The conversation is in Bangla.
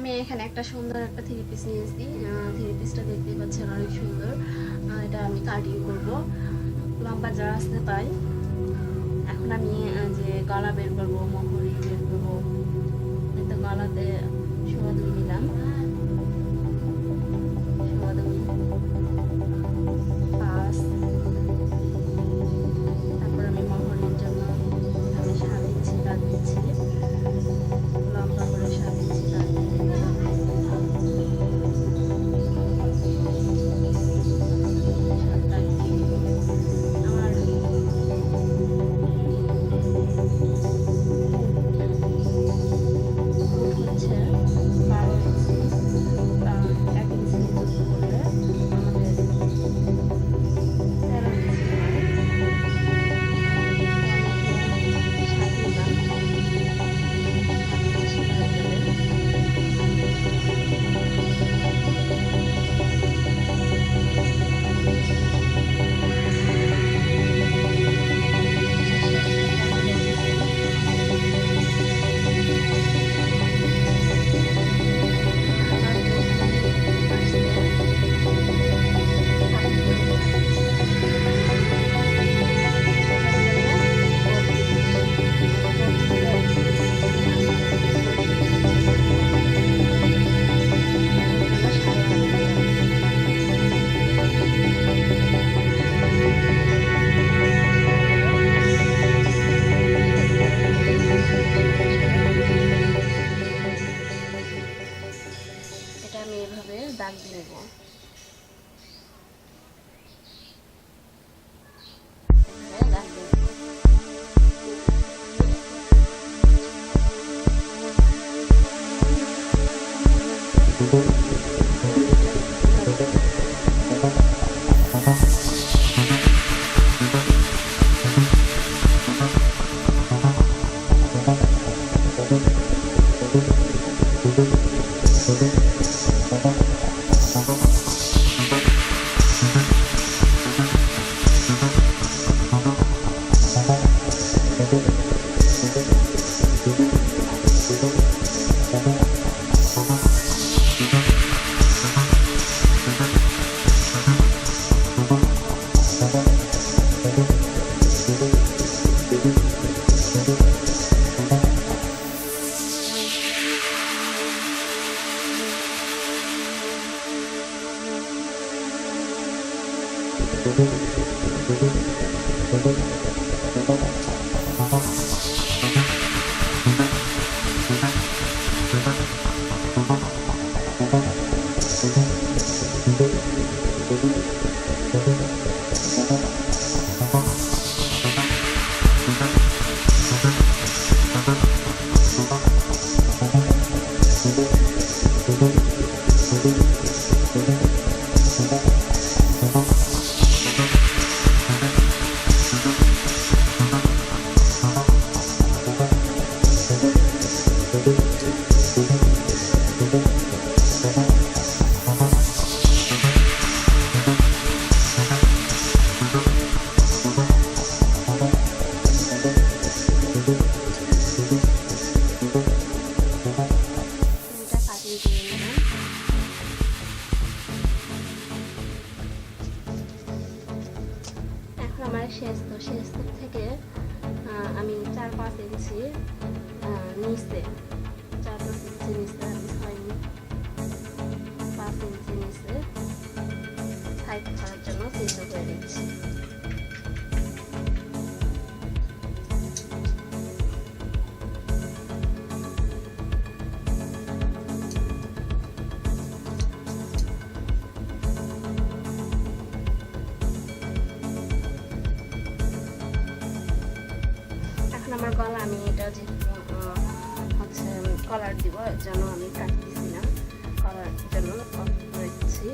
আমি এখানে একটা সুন্দর একটা থ্রি পিস নিয়েছি। থ্রি পিসটা দেখতে পাচ্ছেন অনেক সুন্দর। এটা আমি কাটিং করব, লম্বা যারা আসতে পাই। এখন আমি যে গলা বের করবো, মোহরি বের করবো। তো গলাতে সোয়া 2 দিলাম, সোয়া 2 5। তারপর আমি মোহরির জন্য আমি সাজিয়েছি, কাট দিচ্ছি, লম্বা করে সাজিয়েছি, কাট দিয়ে দাগ দিয়ে নেব। আমার শেষ থেকে আমি 4-5 ইঞ্চি নিচে 4-5 ইঞ্চি নিচে আমি 5 ইঞ্চি নিচে সাইড করার জন্য চিহ্ন করে দিচ্ছি। আমার গলা আমি এটা যেহেতু হচ্ছে কলার দিব, এর জন্য আমি কাটতেছি না, কলার জন্য করে দিচ্ছি।